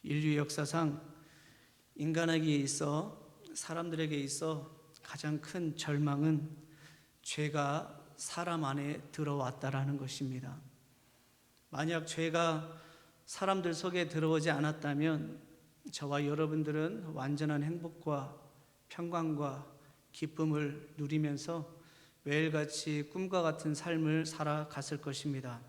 인류 역사상 인간에게 있어 사람들에게 있어 가장 큰 절망은 죄가 사람 안에 들어왔다라는 것입니다. 만약 죄가 사람들 속에 들어오지 않았다면 저와 여러분들은 완전한 행복과 평강과 기쁨을 누리면서 매일같이 꿈과 같은 삶을 살아갔을 것입니다.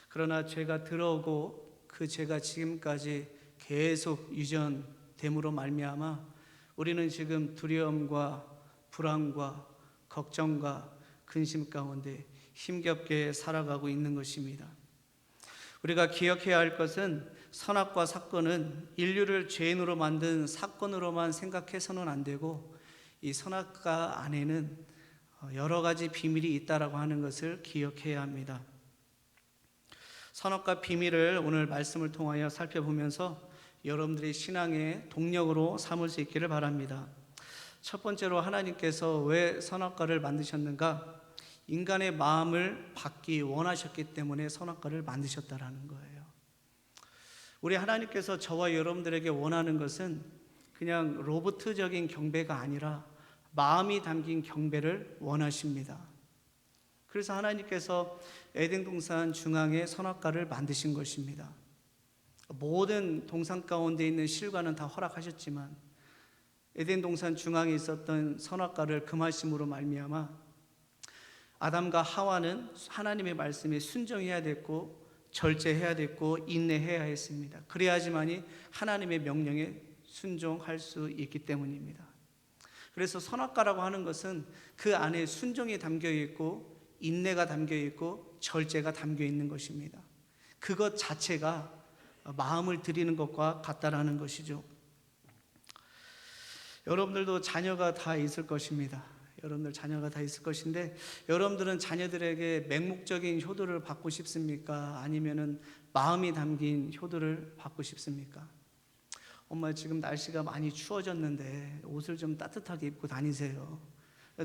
그러나 죄가 들어오고 그 죄가 지금까지 계속 유전됨으로 말미암아 우리는 지금 두려움과 불안과 걱정과 근심 가운데 힘겹게 살아가고 있는 것입니다. 우리가 기억해야 할 것은 선악과 사건은 인류를 죄인으로 만든 사건으로만 생각해서는 안 되고 이 선악과 안에는 여러 가지 비밀이 있다라고 하는 것을 기억해야 합니다. 선악과 비밀을 오늘 말씀을 통하여 살펴보면서 여러분들의 신앙의 동력으로 삼을 수 있기를 바랍니다. 첫 번째로 하나님께서 왜 선악과를 만드셨는가? 인간의 마음을 받기 원하셨기 때문에 선악과를 만드셨다라는 거예요. 우리 하나님께서 저와 여러분들에게 원하는 것은 그냥 로봇적인 경배가 아니라 마음이 담긴 경배를 원하십니다. 그래서 하나님께서 에덴 동산 중앙에 선악과를 만드신 것입니다. 모든 동산 가운데 있는 실과는 다 허락하셨지만 에덴 동산 중앙에 있었던 선악과를 금하심으로 말미암아 아담과 하와는 하나님의 말씀에 순종해야 됐고 절제해야 됐고 인내해야 했습니다. 그래야지만이 하나님의 명령에 순종할 수 있기 때문입니다. 그래서 선악과라고 하는 것은 그 안에 순종이 담겨 있고 인내가 담겨 있고 절제가 담겨 있는 것입니다. 그것 자체가 마음을 드리는 것과 같다라는 것이죠. 여러분들도 자녀가 다 있을 것입니다. 여러분들 자녀가 다 있을 것인데 여러분들은 자녀들에게 맹목적인 효도를 받고 싶습니까? 아니면은 마음이 담긴 효도를 받고 싶습니까? 엄마 지금 날씨가 많이 추워졌는데 옷을 좀 따뜻하게 입고 다니세요.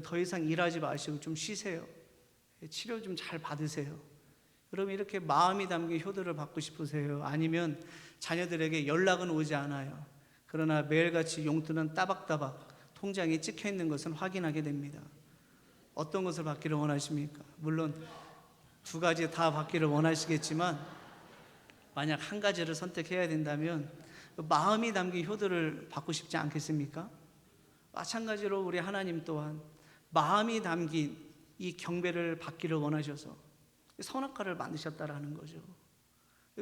더 이상 일하지 마시고 좀 쉬세요. 치료 좀 잘 받으세요. 그럼 이렇게 마음이 담긴 효도를 받고 싶으세요? 아니면 자녀들에게 연락은 오지 않아요. 그러나 매일같이 용돈은 따박따박 통장에 찍혀 있는 것은 확인하게 됩니다. 어떤 것을 받기를 원하십니까? 물론 두 가지 다 받기를 원하시겠지만 만약 한 가지를 선택해야 된다면 마음이 담긴 효도를 받고 싶지 않겠습니까? 마찬가지로 우리 하나님 또한 마음이 담긴 이 경배를 받기를 원하셔서 선악과를 만드셨다라는 거죠.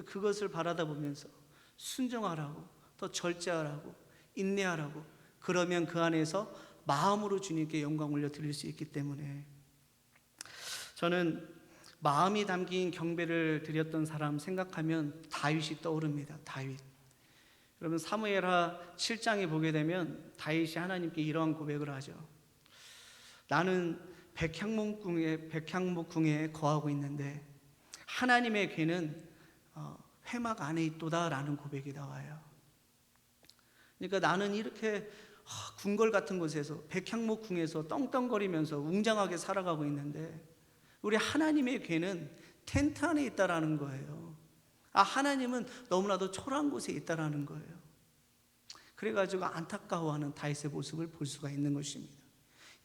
그것을 바라다 보면서 순종하라고, 더 절제하라고, 인내하라고, 그러면 그 안에서 마음으로 주님께 영광 올려 드릴 수 있기 때문에 저는 마음이 담긴 경배를 드렸던 사람 생각하면 다윗이 떠오릅니다. 다윗. 여러분 사무엘하 7장에 보게 되면 다윗이 하나님께 이러한 고백을 하죠. 나는 백향목궁에 거하고 있는데 하나님의 궤는 회막 안에 있도다라는 고백이 나와요. 그러니까 나는 이렇게 궁궐 같은 곳에서 백향목궁에서 떵떵거리면서 웅장하게 살아가고 있는데 우리 하나님의 궤는 텐트 안에 있다라는 거예요. 하나님은 너무나도 초라한 곳에 있다라는 거예요. 그래가지고 안타까워하는 다윗의 모습을 볼 수가 있는 것입니다.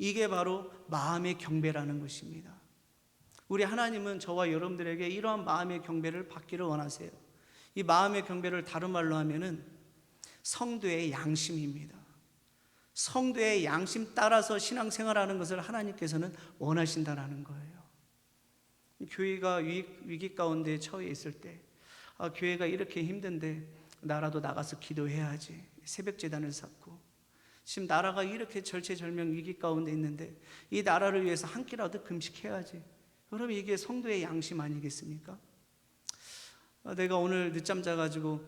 이게 바로 마음의 경배라는 것입니다. 우리 하나님은 저와 여러분들에게 이러한 마음의 경배를 받기를 원하세요. 이 마음의 경배를 다른 말로 하면은 성도의 양심입니다. 성도의 양심 따라서 신앙생활하는 것을 하나님께서는 원하신다라는 거예요. 교회가 위기 가운데 처해 있을 때 교회가 이렇게 힘든데 나라도 나가서 기도해야지. 새벽 제단을 쌓고 지금 나라가 이렇게 절체절명 위기 가운데 있는데 이 나라를 위해서 한 끼라도 금식해야지. 그럼 이게 성도의 양심 아니겠습니까? 내가 오늘 늦잠 자가지고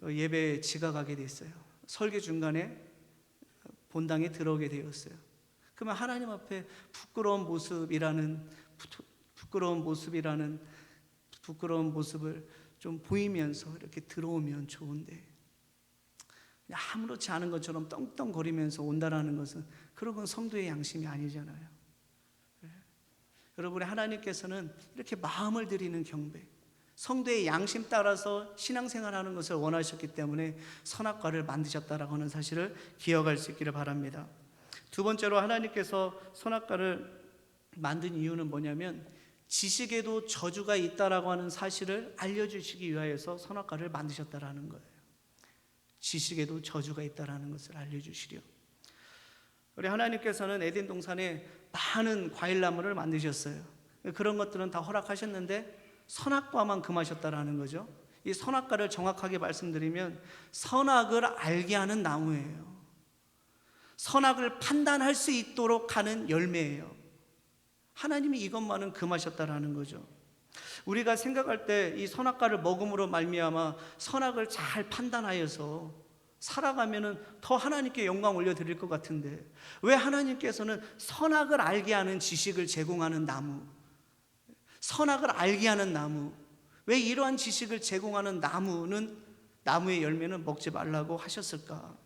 예배에 지각하게 됐어요. 설교 중간에 본당에 들어오게 되었어요. 그러면 하나님 앞에 부끄러운 모습을 좀 보이면서 이렇게 들어오면 좋은데 아무렇지 않은 것처럼 떵떵거리면서 온다라는 것은 그런 건 성도의 양심이 아니잖아요. 여러분, 하나님께서는 이렇게 마음을 드리는 경배, 성도의 양심 따라서 신앙생활하는 것을 원하셨기 때문에 선악과를 만드셨다라고 하는 사실을 기억할 수 있기를 바랍니다. 두 번째로 하나님께서 선악과를 만든 이유는 뭐냐면 지식에도 저주가 있다라고 하는 사실을 알려주시기 위하여서 선악과를 만드셨다라는 거예요. 지식에도 저주가 있다라는 것을 알려주시려. 우리 하나님께서는 에덴 동산에 많은 과일나무를 만드셨어요. 그런 것들은 다 허락하셨는데 선악과만 금하셨다라는 거죠. 이 선악과를 정확하게 말씀드리면 선악을 알게 하는 나무예요. 선악을 판단할 수 있도록 하는 열매예요. 하나님이 이것만은 금하셨다라는 거죠. 우리가 생각할 때 이 선악과를 먹음으로 말미암아 선악을 잘 판단하여서 살아가면은 더 하나님께 영광 올려드릴 것 같은데 왜 하나님께서는 선악을 알게 하는 지식을 제공하는 나무, 선악을 알게 하는 나무, 왜 이러한 지식을 제공하는 나무의 열매는 먹지 말라고 하셨을까?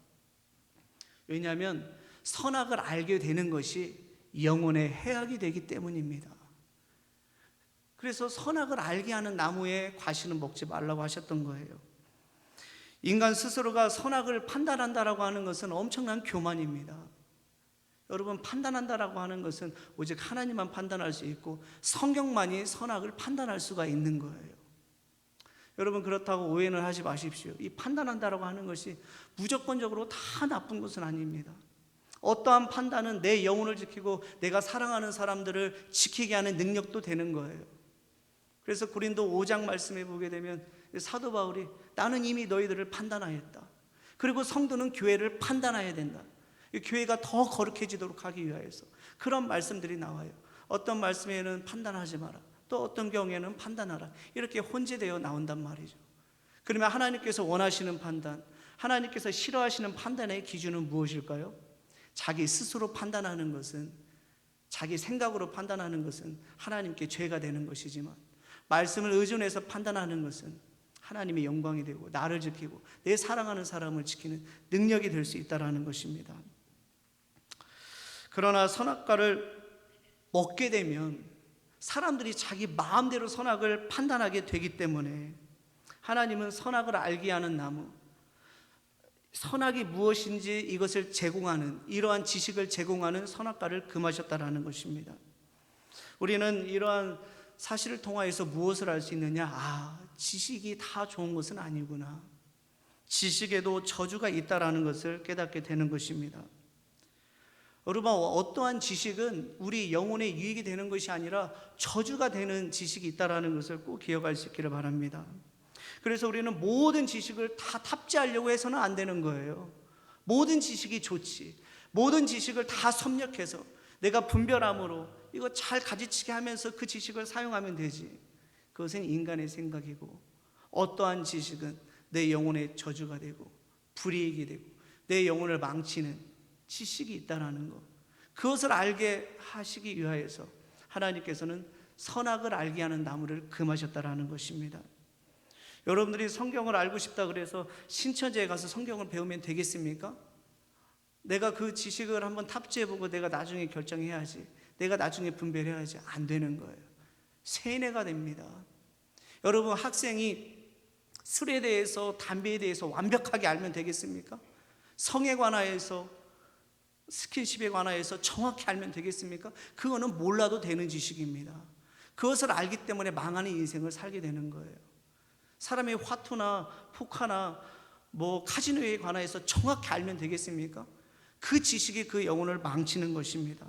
왜냐하면 선악을 알게 되는 것이 영혼의 해악이 되기 때문입니다. 그래서 선악을 알게 하는 나무의 과실은 먹지 말라고 하셨던 거예요. 인간 스스로가 선악을 판단한다라고 하는 것은 엄청난 교만입니다. 여러분, 판단한다라고 하는 것은 오직 하나님만 판단할 수 있고 성경만이 선악을 판단할 수가 있는 거예요. 여러분, 그렇다고 오해는 하지 마십시오. 이 판단한다라고 하는 것이 무조건적으로 다 나쁜 것은 아닙니다. 어떠한 판단은 내 영혼을 지키고 내가 사랑하는 사람들을 지키게 하는 능력도 되는 거예요. 그래서 고린도 5장 말씀에 보게 되면 사도 바울이 나는 이미 너희들을 판단하였다. 그리고 성도는 교회를 판단해야 된다. 교회가 더 거룩해지도록 하기 위하여서 그런 말씀들이 나와요. 어떤 말씀에는 판단하지 마라, 또 어떤 경우에는 판단하라, 이렇게 혼재되어 나온단 말이죠. 그러면 하나님께서 원하시는 판단, 하나님께서 싫어하시는 판단의 기준은 무엇일까요? 자기 스스로 판단하는 것은, 자기 생각으로 판단하는 것은 하나님께 죄가 되는 것이지만 말씀을 의존해서 판단하는 것은 하나님의 영광이 되고 나를 지키고 내 사랑하는 사람을 지키는 능력이 될 수 있다는 것입니다. 그러나 선악과를 먹게 되면 사람들이 자기 마음대로 선악을 판단하게 되기 때문에 하나님은 선악을 알게 하는 나무, 선악이 무엇인지 이것을 제공하는, 이러한 지식을 제공하는 선악과를 금하셨다라는 것입니다. 우리는 이러한 사실을 통하여서 무엇을 알 수 있느냐? 지식이 다 좋은 것은 아니구나. 지식에도 저주가 있다라는 것을 깨닫게 되는 것입니다. 여러분, 어떠한 지식은 우리 영혼에 유익이 되는 것이 아니라 저주가 되는 지식이 있다라는 것을 꼭 기억할 수 있기를 바랍니다. 그래서 우리는 모든 지식을 다 탑재하려고 해서는 안 되는 거예요. 모든 지식이 좋지, 모든 지식을 다 섭렵해서 내가 분별함으로 이거 잘 가지치게 하면서 그 지식을 사용하면 되지. 그것은 인간의 생각이고, 어떠한 지식은 내 영혼의 저주가 되고 불이익이 되고 내 영혼을 망치는 지식이 있다는 것, 그것을 알게 하시기 위하여서 하나님께서는 선악을 알게 하는 나무를 금하셨다라는 것입니다. 여러분들이 성경을 알고 싶다 그래서 신천지에 가서 성경을 배우면 되겠습니까? 내가 그 지식을 한번 탑재해보고 내가 나중에 결정해야지, 내가 나중에 분별해야지, 안 되는 거예요. 세뇌가 됩니다. 여러분, 학생이 술에 대해서, 담배에 대해서 완벽하게 알면 되겠습니까? 성에 관하여서, 스킨십에 관하여서 정확히 알면 되겠습니까? 그거는 몰라도 되는 지식입니다. 그것을 알기 때문에 망하는 인생을 살게 되는 거예요. 사람의 화투나 포카나 카지노에 관하여서 정확히 알면 되겠습니까? 그 지식이 그 영혼을 망치는 것입니다.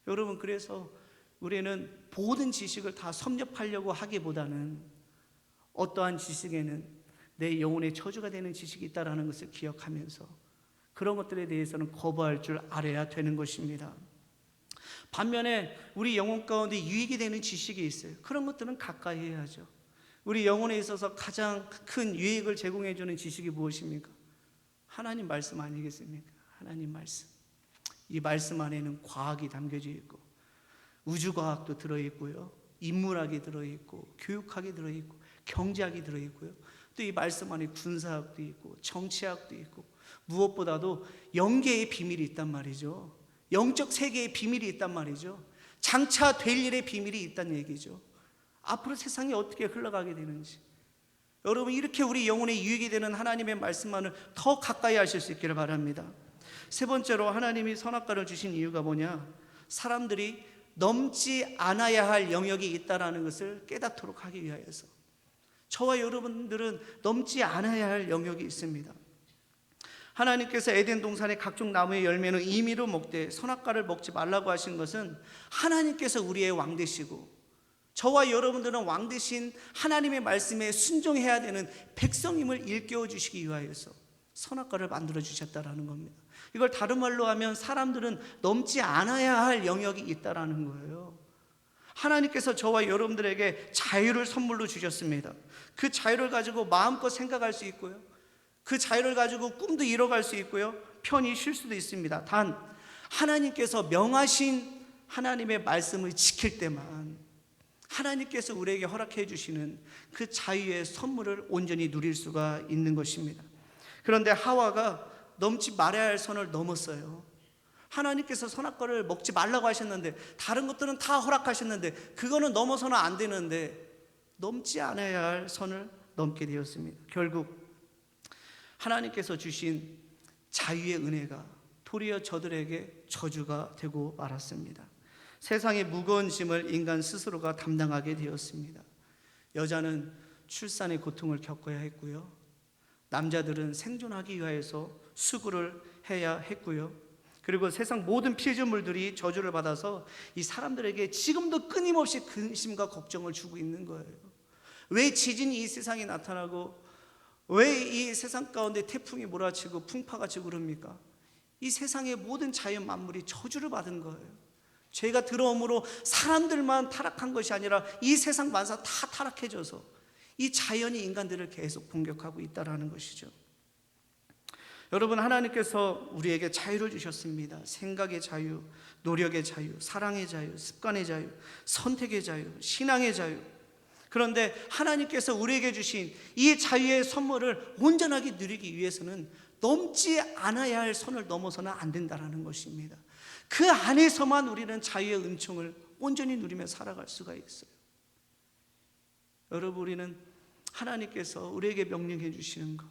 여러분, 그래서 우리는 모든 지식을 다 섭렵하려고 하기보다는 어떠한 지식에는 내 영혼의 저주가 되는 지식이 있다는 것을 기억하면서 그런 것들에 대해서는 거부할 줄 알아야 되는 것입니다. 반면에 우리 영혼 가운데 유익이 되는 지식이 있어요. 그런 것들은 가까이 해야죠. 우리 영혼에 있어서 가장 큰 유익을 제공해 주는 지식이 무엇입니까? 하나님 말씀 아니겠습니까? 하나님 말씀. 이 말씀 안에는 과학이 담겨져 있고 우주과학도 들어있고요, 인문학이 들어있고 교육학이 들어있고 경제학이 들어있고요, 또 이 말씀 안에 군사학도 있고 정치학도 있고 무엇보다도 영계의 비밀이 있단 말이죠. 영적 세계의 비밀이 있단 말이죠. 장차 될 일의 비밀이 있다는 얘기죠. 앞으로 세상이 어떻게 흘러가게 되는지, 여러분 이렇게 우리 영혼에 유익이 되는 하나님의 말씀만을 더 가까이 하실 수 있기를 바랍니다. 세 번째로 하나님이 선악과를 주신 이유가 뭐냐? 사람들이 넘지 않아야 할 영역이 있다는 것을 깨닫도록 하기 위하여서. 저와 여러분들은 넘지 않아야 할 영역이 있습니다. 하나님께서 에덴 동산의 각종 나무의 열매는 임의로 먹되 선악과를 먹지 말라고 하신 것은 하나님께서 우리의 왕 되시고 저와 여러분들은 왕 되신 하나님의 말씀에 순종해야 되는 백성임을 일깨워 주시기 위하여서 선악과를 만들어 주셨다라는 겁니다. 이걸 다른 말로 하면 사람들은 넘지 않아야 할 영역이 있다라는 거예요. 하나님께서 저와 여러분들에게 자유를 선물로 주셨습니다. 그 자유를 가지고 마음껏 생각할 수 있고요, 그 자유를 가지고 꿈도 이뤄갈 수 있고요, 편히 쉴 수도 있습니다. 단 하나님께서 명하신 하나님의 말씀을 지킬 때만 하나님께서 우리에게 허락해 주시는 그 자유의 선물을 온전히 누릴 수가 있는 것입니다. 그런데 하와가 넘지 말아야 할 선을 넘었어요. 하나님께서 선악과를 먹지 말라고 하셨는데, 다른 것들은 다 허락하셨는데 그거는 넘어서는 안 되는데 넘지 않아야 할 선을 넘게 되었습니다. 결국 하나님께서 주신 자유의 은혜가 도리어 저들에게 저주가 되고 말았습니다. 세상의 무거운 짐을 인간 스스로가 담당하게 되었습니다. 여자는 출산의 고통을 겪어야 했고요, 남자들은 생존하기 위하여서 수고를 해야 했고요, 그리고 세상 모든 피조물들이 저주를 받아서 이 사람들에게 지금도 끊임없이 근심과 걱정을 주고 있는 거예요. 왜 지진이 이 세상에 나타나고 왜 이 세상 가운데 태풍이 몰아치고 풍파가 치고 그럽니까? 이 세상의 모든 자연 만물이 저주를 받은 거예요. 죄가 들어옴으로 사람들만 타락한 것이 아니라 이 세상 만사 다 타락해져서 이 자연이 인간들을 계속 공격하고 있다는 것이죠. 여러분, 하나님께서 우리에게 자유를 주셨습니다. 생각의 자유, 노력의 자유, 사랑의 자유, 습관의 자유, 선택의 자유, 신앙의 자유. 그런데 하나님께서 우리에게 주신 이 자유의 선물을 온전하게 누리기 위해서는 넘지 않아야 할 선을 넘어서는 안 된다는 것입니다. 그 안에서만 우리는 자유의 은총을 온전히 누리며 살아갈 수가 있어요. 여러분, 우리는 하나님께서 우리에게 명령해 주시는 것,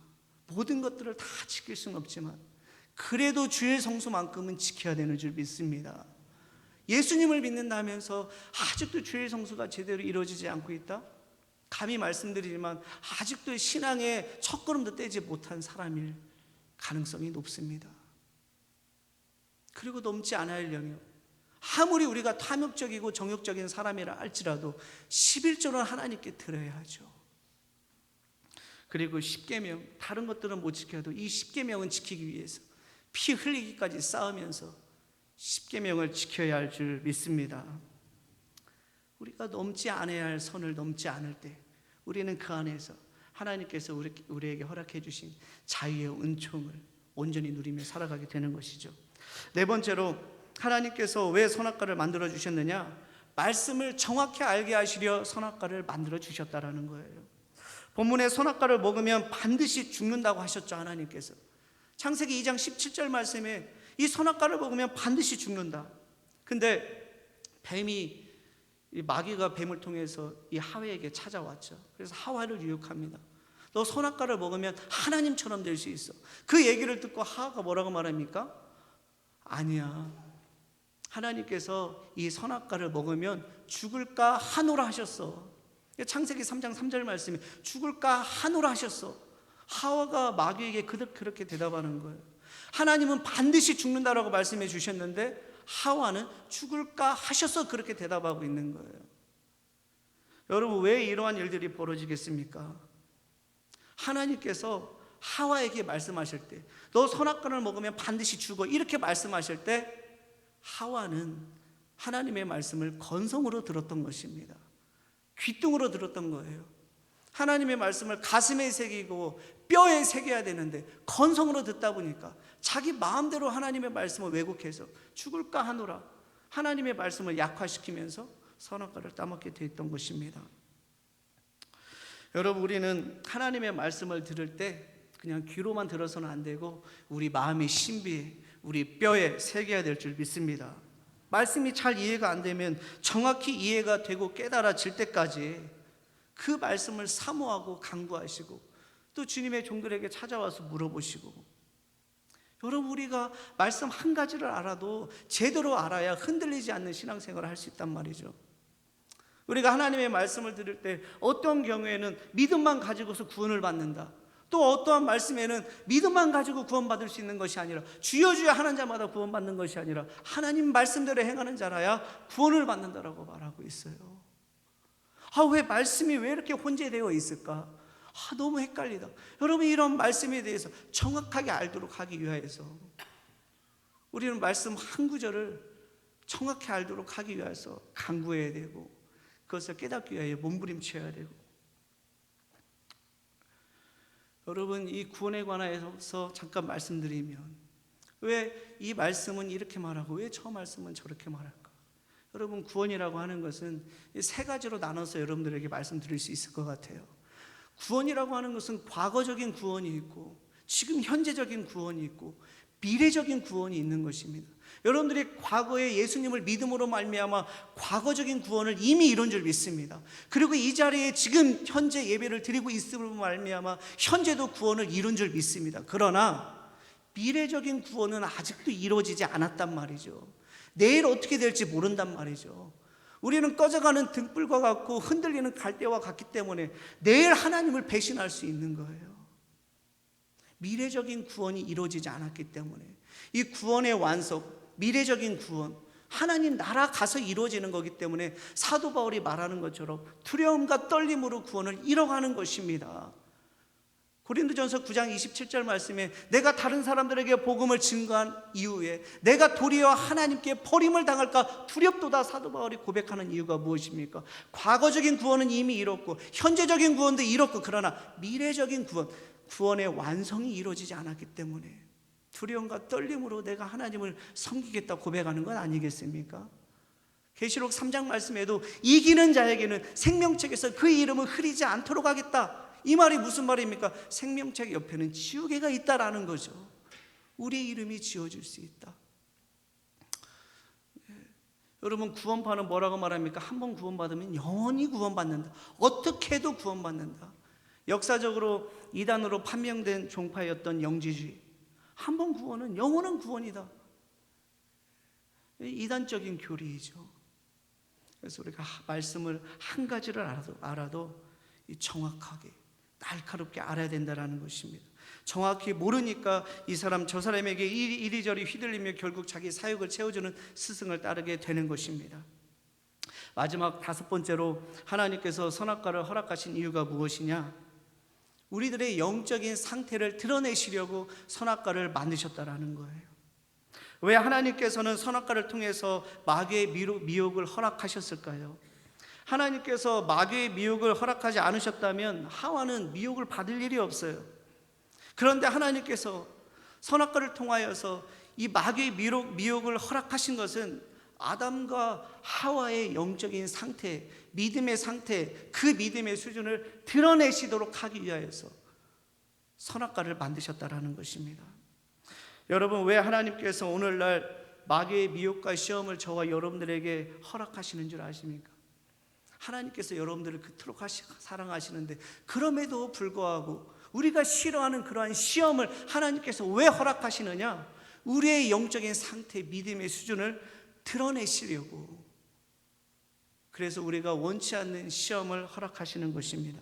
모든 것들을 다 지킬 수는 없지만 그래도 주의 성수만큼은 지켜야 되는 줄 믿습니다. 예수님을 믿는다면서 아직도 주의 성수가 제대로 이루어지지 않고 있다? 감히 말씀드리지만 아직도 신앙의 첫걸음도 떼지 못한 사람일 가능성이 높습니다. 그리고 넘지 않아야 할 영역, 아무리 우리가 탐욕적이고 정욕적인 사람이라 할지라도 11조는 하나님께 드려야 하죠. 그리고 십계명, 다른 것들은 못 지켜도 이 십계명은 지키기 위해서 피 흘리기까지 싸우면서 십계명을 지켜야 할 줄 믿습니다. 우리가 넘지 않아야 할 선을 넘지 않을 때 우리는 그 안에서 하나님께서 우리에게 허락해 주신 자유의 은총을 온전히 누리며 살아가게 되는 것이죠. 네 번째로, 하나님께서 왜 선악과를 만들어 주셨느냐? 말씀을 정확히 알게 하시려 선악과를 만들어 주셨다라는 거예요. 본문에 선악과를 먹으면 반드시 죽는다고 하셨죠. 하나님께서 창세기 2장 17절 말씀에 이 선악과를 먹으면 반드시 죽는다. 근데 뱀이, 마귀가 뱀을 통해서 이 하와에게 찾아왔죠. 그래서 하와를 유혹합니다. 너 선악과를 먹으면 하나님처럼 될 수 있어. 그 얘기를 듣고 하와가 뭐라고 말합니까? 아니야, 하나님께서 이 선악과를 먹으면 죽을까 하노라 하셨어. 창세기 3장 3절 말씀에 죽을까 하노라 하셨어. 하와가 마귀에게 그렇게 대답하는 거예요. 하나님은 반드시 죽는다라고 말씀해 주셨는데 하와는 죽을까 하셔서 그렇게 대답하고 있는 거예요. 여러분, 왜 이러한 일들이 벌어지겠습니까? 하나님께서 하와에게 말씀하실 때 너 선악과를 먹으면 반드시 죽어 이렇게 말씀하실 때 하와는 하나님의 말씀을 건성으로 들었던 것입니다. 귀뚱으로 들었던 거예요. 하나님의 말씀을 가슴에 새기고 뼈에 새겨야 되는데 건성으로 듣다 보니까 자기 마음대로 하나님의 말씀을 왜곡해서 죽을까 하노라, 하나님의 말씀을 약화시키면서 선악과를 따먹게 되었던 것입니다. 여러분, 우리는 하나님의 말씀을 들을 때 그냥 귀로만 들어서는 안 되고 우리 마음의 신비에, 우리 뼈에 새겨야 될 줄 믿습니다. 말씀이 잘 이해가 안 되면 정확히 이해가 되고 깨달아질 때까지 그 말씀을 사모하고 간구하시고 또 주님의 종들에게 찾아와서 물어보시고, 여러분, 우리가 말씀 한 가지를 알아도 제대로 알아야 흔들리지 않는 신앙생활을 할 수 있단 말이죠. 우리가 하나님의 말씀을 들을 때 어떤 경우에는 믿음만 가지고서 구원을 받는다, 또 어떠한 말씀에는 믿음만 가지고 구원받을 수 있는 것이 아니라 주여 주여 하는 자마다 구원받는 것이 아니라 하나님 말씀대로 행하는 자라야 구원을 받는다라고 말하고 있어요. 왜 말씀이 왜 이렇게 혼재되어 있을까? 너무 헷갈리다. 여러분, 이런 말씀에 대해서 정확하게 알도록 하기 위하여서 우리는 말씀 한 구절을 정확히 알도록 하기 위해서 간구해야 되고, 그것을 깨닫기 위하여 몸부림쳐야 되고, 여러분, 이 구원에 관해서 잠깐 말씀드리면, 왜 이 말씀은 이렇게 말하고 왜 저 말씀은 저렇게 말할까? 여러분, 구원이라고 하는 것은 세 가지로 나눠서 여러분들에게 말씀드릴 수 있을 것 같아요. 구원이라고 하는 것은 과거적인 구원이 있고, 지금 현재적인 구원이 있고, 미래적인 구원이 있는 것입니다. 여러분들이 과거에 예수님을 믿음으로 말미암아 과거적인 구원을 이미 이룬 줄 믿습니다. 그리고 이 자리에 지금 현재 예배를 드리고 있음으로 말미암아 현재도 구원을 이룬 줄 믿습니다. 그러나 미래적인 구원은 아직도 이루어지지 않았단 말이죠. 내일 어떻게 될지 모른단 말이죠. 우리는 꺼져가는 등불과 같고 흔들리는 갈대와 같기 때문에 내일 하나님을 배신할 수 있는 거예요. 미래적인 구원이 이루어지지 않았기 때문에 이 구원의 완성, 미래적인 구원, 하나님 나라 가서 이루어지는 거기 때문에 사도 바울이 말하는 것처럼 두려움과 떨림으로 구원을 이뤄가는 것입니다. 고린도전서 9장 27절 말씀에 내가 다른 사람들에게 복음을 증거한 이후에 내가 도리어 하나님께 버림을 당할까 두렵도다, 사도 바울이 고백하는 이유가 무엇입니까? 과거적인 구원은 이미 이뤘고 현재적인 구원도 이뤘고, 그러나 미래적인 구원의 완성이 이루어지지 않았기 때문에 두려움과 떨림으로 내가 하나님을 섬기겠다 고백하는 건 아니겠습니까? 계시록 3장 말씀에도 이기는 자에게는 생명책에서 그 이름을 흐리지 않도록 하겠다. 이 말이 무슨 말입니까? 생명책 옆에는 지우개가 있다라는 거죠. 우리의 이름이 지워질 수 있다. 여러분, 구원파는 뭐라고 말합니까? 한번 구원받으면 영원히 구원받는다. 어떻게 해도 구원받는다. 역사적으로 이단으로 판명된 종파였던 영지주의, 한번 구원은 영원한 구원이다. 이단적인 교리이죠. 그래서 우리가 말씀을 한 가지를 알아도 정확하게 날카롭게 알아야 된다는 것입니다. 정확히 모르니까 이 사람 저 사람에게 이리저리 휘둘리며 결국 자기 사욕을 채워주는 스승을 따르게 되는 것입니다. 마지막 다섯 번째로 하나님께서 선악과를 허락하신 이유가 무엇이냐? 우리들의 영적인 상태를 드러내시려고 선악과를 만드셨다라는 거예요. 왜 하나님께서는 선악과를 통해서 마귀의 미혹을 허락하셨을까요? 하나님께서 마귀의 미혹을 허락하지 않으셨다면 하와는 미혹을 받을 일이 없어요. 그런데 하나님께서 선악과를 통하여서 이 마귀의 미혹을 허락하신 것은 아담과 하와의 영적인 상태, 믿음의 상태, 그 믿음의 수준을 드러내시도록 하기 위하여서 선악과를 만드셨다라는 것입니다. 여러분, 왜 하나님께서 오늘날 마귀의 미혹과 시험을 저와 여러분들에게 허락하시는 줄 아십니까? 하나님께서 여러분들을 그토록 사랑하시는데 그럼에도 불구하고 우리가 싫어하는 그러한 시험을 하나님께서 왜 허락하시느냐? 우리의 영적인 상태, 믿음의 수준을 드러내시려고. 그래서 우리가 원치 않는 시험을 허락하시는 것입니다.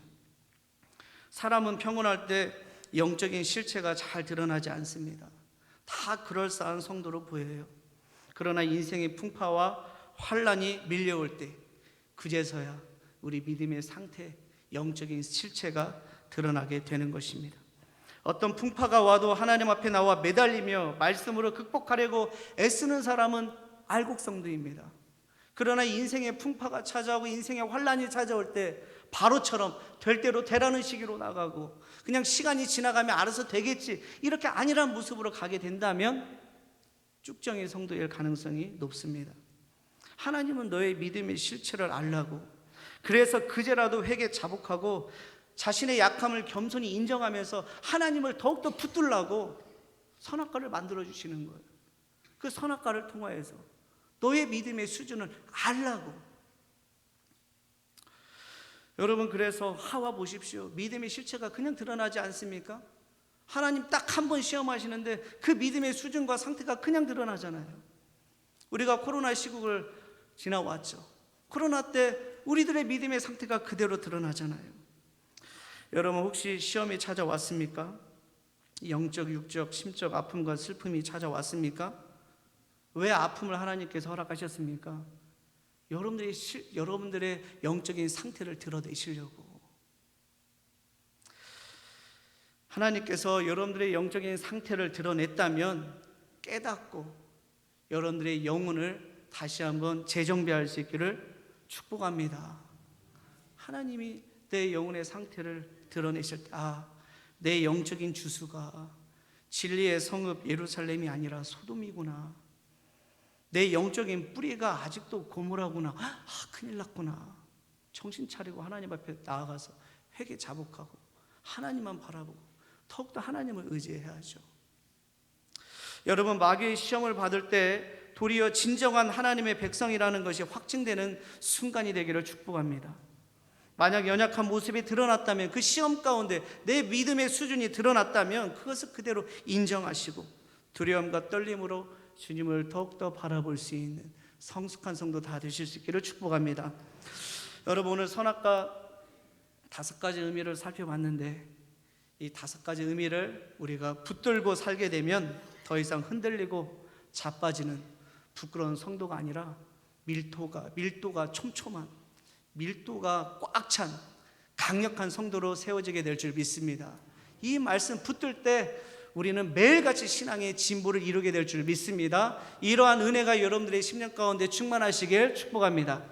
사람은 평온할 때 영적인 실체가 잘 드러나지 않습니다. 다 그럴싸한 성도로 보여요. 그러나 인생의 풍파와 환란이 밀려올 때 그제서야 우리 믿음의 상태, 영적인 실체가 드러나게 되는 것입니다. 어떤 풍파가 와도 하나님 앞에 나와 매달리며 말씀으로 극복하려고 애쓰는 사람은 알곡성도입니다. 그러나 인생의 풍파가 찾아오고 인생의 환란이 찾아올 때 바로처럼 될 대로 되라는 시기로 나가고 그냥 시간이 지나가면 알아서 되겠지, 이렇게 아니란 모습으로 가게 된다면 쭉정의 성도일 가능성이 높습니다. 하나님은 너의 믿음의 실체를 알라고, 그래서 그제라도 회개 자복하고 자신의 약함을 겸손히 인정하면서 하나님을 더욱더 붙들라고 선악과를 만들어주시는 거예요. 그 선악과를 통하여서 너의 믿음의 수준을 알라고. 여러분, 그래서 하와 보십시오. 믿음의 실체가 그냥 드러나지 않습니까? 하나님 딱 한 번 시험하시는데 그 믿음의 수준과 상태가 그냥 드러나잖아요. 우리가 코로나 시국을 지나왔죠. 코로나 때 우리들의 믿음의 상태가 그대로 드러나잖아요. 여러분, 혹시 시험이 찾아왔습니까? 영적, 육적, 심적 아픔과 슬픔이 찾아왔습니까? 왜 아픔을 하나님께서 허락하셨습니까? 여러분들의 영적인 상태를 드러내시려고. 하나님께서 여러분들의 영적인 상태를 드러냈다면 깨닫고 여러분들의 영혼을 다시 한번 재정비할 수 있기를 축복합니다. 하나님이 내 영혼의 상태를 드러내실 때, 내 영적인 주수가 진리의 성읍 예루살렘이 아니라 소돔이구나. 내 영적인 뿌리가 아직도 고무라구나. 큰일 났구나. 정신 차리고 하나님 앞에 나아가서 회개 자복하고 하나님만 바라보고 더욱더 하나님을 의지해야죠. 여러분, 마귀의 시험을 받을 때 도리어 진정한 하나님의 백성이라는 것이 확증되는 순간이 되기를 축복합니다. 만약 연약한 모습이 드러났다면, 그 시험 가운데 내 믿음의 수준이 드러났다면 그것을 그대로 인정하시고 두려움과 떨림으로 주님을 더욱더 바라볼 수 있는 성숙한 성도 다 되실 수 있기를 축복합니다. 여러분, 오늘 선악과 5가지 의미를 살펴봤는데 이 5가지 의미를 우리가 붙들고 살게 되면 더 이상 흔들리고 자빠지는 부끄러운 성도가 아니라 밀도가 촘촘한, 밀도가 꽉 찬 강력한 성도로 세워지게 될 줄 믿습니다. 이 말씀 붙들 때 우리는 매일같이 신앙의 진보를 이루게 될 줄 믿습니다. 이러한 은혜가 여러분들의 10년 가운데 충만하시길 축복합니다.